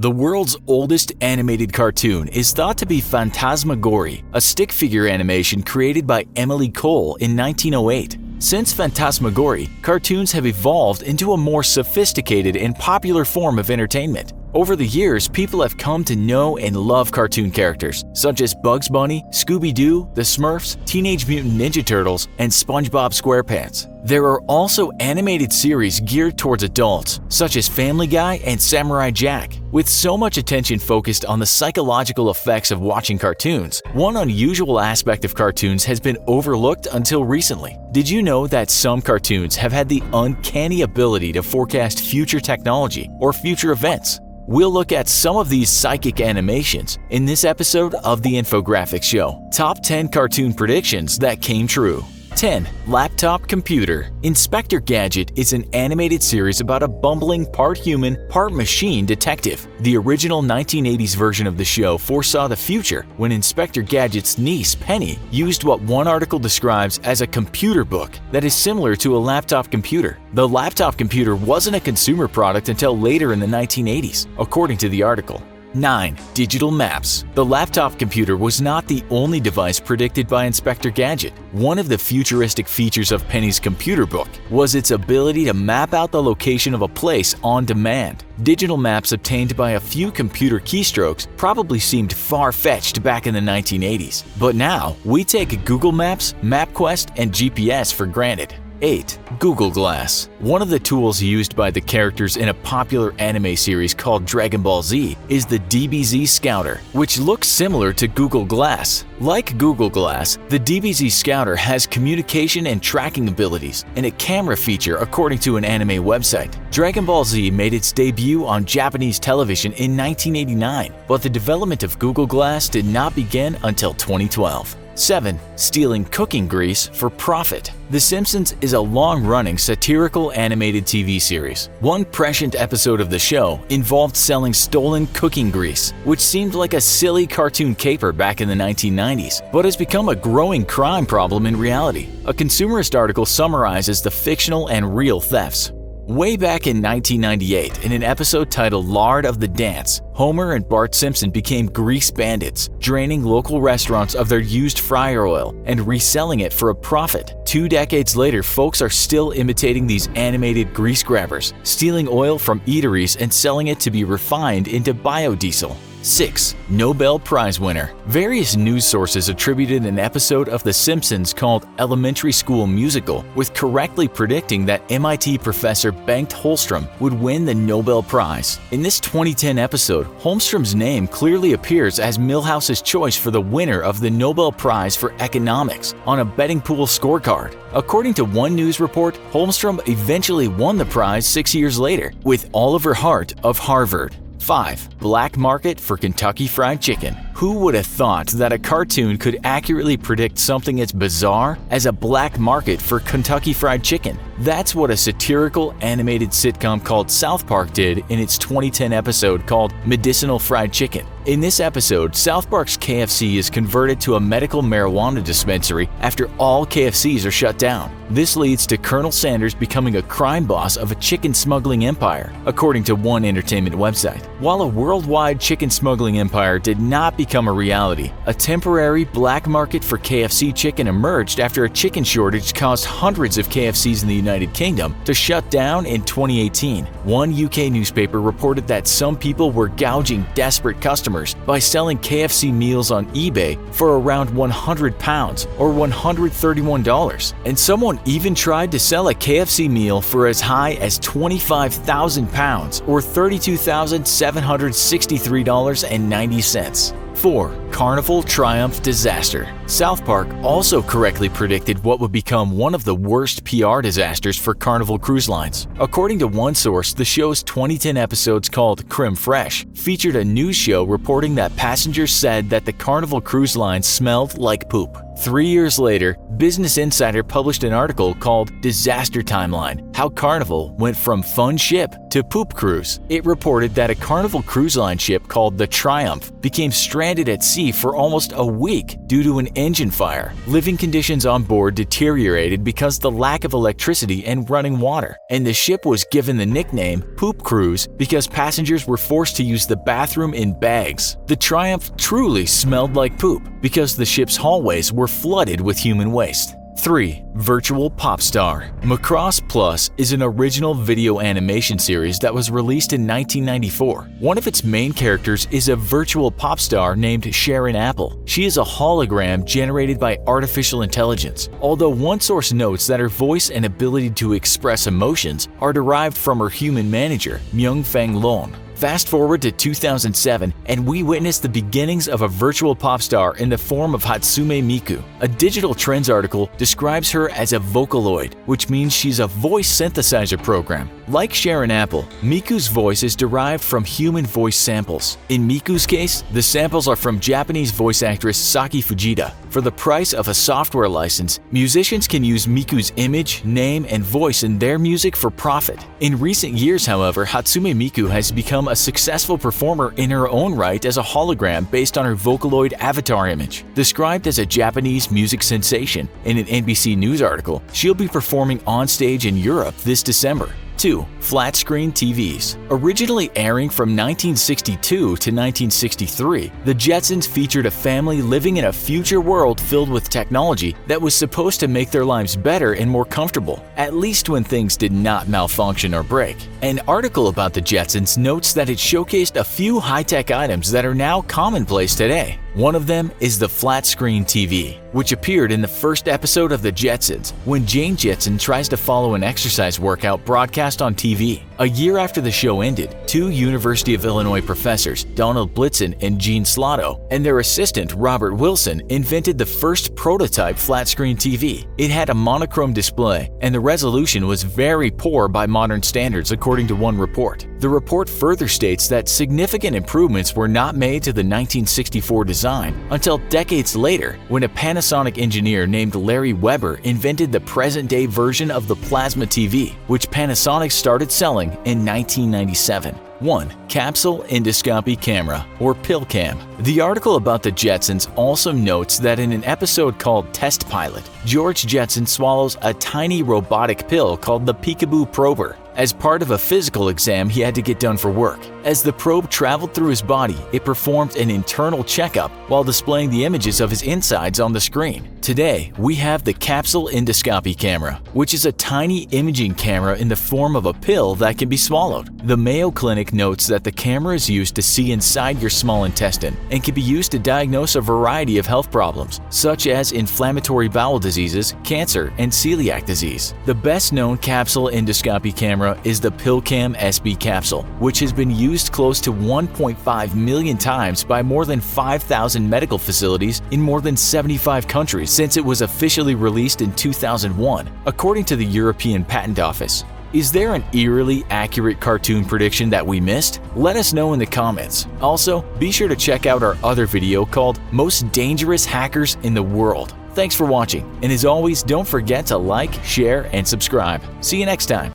The world's oldest animated cartoon is thought to be Fantasmagorie, a stick figure animation created by Émile Cohl in 1908. Since Fantasmagorie, cartoons have evolved into a more sophisticated and popular form of entertainment. Over the years, people have come to know and love cartoon characters such as Bugs Bunny, Scooby Doo, the Smurfs, Teenage Mutant Ninja Turtles, and SpongeBob Square Pants. There are also animated series geared towards adults, such as Family Guy and Samurai Jack. With so much attention focused on the psychological effects of watching cartoons, one unusual aspect of cartoons has been overlooked until recently. Did you know that some cartoons have had the uncanny ability to forecast future technology or future events? We'll look at some of these psychic animations in this episode of the Infographics Show. Top 10 cartoon predictions that came true. 10. Laptop Computer. Inspector Gadget is an animated series about a bumbling, part-human, part-machine detective. The original 1980s version of the show foresaw the future when Inspector Gadget's niece, Penny, used what one article describes as a computer book that is similar to a laptop computer. The laptop computer wasn't a consumer product until later in the 1980s, according to the article. 9. Digital Maps. The laptop computer was not the only device predicted by Inspector Gadget. One of the futuristic features of Penny's computer book was its ability to map out the location of a place on demand. Digital maps obtained by a few computer keystrokes probably seemed far-fetched back in the 1980s. But now, we take Google Maps, MapQuest, and GPS for granted. 8. Google Glass. One of the tools used by the characters in a popular anime series called Dragon Ball Z is the DBZ Scouter, which looks similar to Google Glass. Like Google Glass, the DBZ Scouter has communication and tracking abilities and a camera feature according to an anime website. Dragon Ball Z made its debut on Japanese television in 1989, but the development of Google Glass did not begin until 2012. 7. Stealing cooking grease for profit. The Simpsons is a long-running satirical animated TV series. One prescient episode of the show involved selling stolen cooking grease, which seemed like a silly cartoon caper back in the 1990s, but has become a growing crime problem in reality. A consumerist article summarizes the fictional and real thefts. Way back in 1998, in an episode titled Lard of the Dance, Homer and Bart Simpson became grease bandits, draining local restaurants of their used fryer oil and reselling it for a profit. 2 decades later, folks are still imitating these animated grease grabbers, stealing oil from eateries and selling it to be refined into biodiesel. 6. Nobel Prize winner. Various news sources attributed an episode of The Simpsons called Elementary School Musical with correctly predicting that MIT professor Bengt Holmstrom would win the Nobel Prize. In this 2010 episode, Holmstrom's name clearly appears as Milhouse's choice for the winner of the Nobel Prize for Economics on a betting pool scorecard. According to one news report, Holmstrom eventually won the prize 6 years later with Oliver Hart of Harvard. 5. Black market for Kentucky Fried Chicken. Who would have thought that a cartoon could accurately predict something as bizarre as a black market for Kentucky Fried Chicken? That's what a satirical animated sitcom called South Park did in its 2010 episode called Medicinal Fried Chicken. In this episode, South Park's KFC is converted to a medical marijuana dispensary after all KFCs are shut down. This leads to Colonel Sanders becoming a crime boss of a chicken smuggling empire, according to one entertainment website. While a worldwide chicken smuggling empire did not become a reality, a temporary black market for KFC chicken emerged after a chicken shortage caused hundreds of KFCs in the United Kingdom to shut down in 2018. One UK newspaper reported that some people were gouging desperate customers by selling KFC meals on eBay for around £100 or $131, and someone even tried to sell a KFC meal for as high as £25,000 or $32,763.90. 4. Carnival Triumph Disaster. South Park also correctly predicted what would become one of the worst PR disasters for Carnival Cruise Lines. According to one source, the show's 2010 episodes called Creme Fraiche featured a news show reporting that passengers said that the Carnival Cruise Line smelled like poop. 3 years later, Business Insider published an article called Disaster Timeline: How Carnival Went From Fun Ship to Poop Cruise. It reported that a Carnival Cruise Line ship called the Triumph became stranded at sea for almost a week due to an engine fire. Living conditions on board deteriorated because of the lack of electricity and running water, and the ship was given the nickname Poop Cruise because passengers were forced to use the bathroom in bags. The Triumph truly smelled like poop because the ship's hallways were flooded with human waste. 3. Virtual Pop Star. Macross Plus is an original video animation series that was released in 1994. One of its main characters is a virtual pop star named Sharon Apple. She is a hologram generated by artificial intelligence, although one source notes that her voice and ability to express emotions are derived from her human manager, Myung-Fang Lon. Fast forward to 2007, and we witness the beginnings of a virtual pop star in the form of Hatsume Miku. A Digital Trends article describes her as a Vocaloid, which means she's a voice synthesizer program. Like Sharon Apple, Miku's voice is derived from human voice samples. In Miku's case, the samples are from Japanese voice actress Saki Fujita. For the price of a software license, musicians can use Miku's image, name, and voice in their music for profit. In recent years, however, Hatsume Miku has become a successful performer in her own right as a hologram based on her Vocaloid avatar image. Described as a Japanese music sensation in an NBC News article, she'll be performing on stage in Europe this December. 2. Flat Screen TVs. Originally airing from 1962 to 1963, the Jetsons featured a family living in a future world filled with technology that was supposed to make their lives better and more comfortable, at least when things did not malfunction or break. An article about the Jetsons notes that it showcased a few high-tech items that are now commonplace today. One of them is the flat screen TV, which appeared in the first episode of The Jetsons when Jane Jetson tries to follow an exercise workout broadcast on TV. A year after the show ended, two University of Illinois professors, Donald Blitzen and Gene Slotto, and their assistant, Robert Wilson, invented the first prototype flat-screen TV. It had a monochrome display, and the resolution was very poor by modern standards, according to one report. The report further states that significant improvements were not made to the 1964 design until decades later, when a Panasonic engineer named Larry Weber invented the present-day version of the plasma TV, which Panasonic started selling in 1997. 1. Capsule Endoscopy Camera, or PillCam. The article about the Jetsons also notes that in an episode called Test Pilot, George Jetson swallows a tiny robotic pill called the Peekaboo prober. As part of a physical exam he had to get done for work. As the probe traveled through his body, it performed an internal checkup while displaying the images of his insides on the screen. Today, we have the Capsule Endoscopy Camera, which is a tiny imaging camera in the form of a pill that can be swallowed. The Mayo Clinic notes that the camera is used to see inside your small intestine and can be used to diagnose a variety of health problems, such as inflammatory bowel diseases, cancer, and celiac disease. The best-known capsule endoscopy camera is the PillCam SB capsule, which has been used close to 1.5 million times by more than 5,000 medical facilities in more than 75 countries since it was officially released in 2001, according to the European Patent Office. Is there an eerily accurate cartoon prediction that we missed? Let us know in the comments. Also, be sure to check out our other video called Most Dangerous Hackers in the World. Thanks for watching, and as always, don't forget to like, share, and subscribe. See you next time.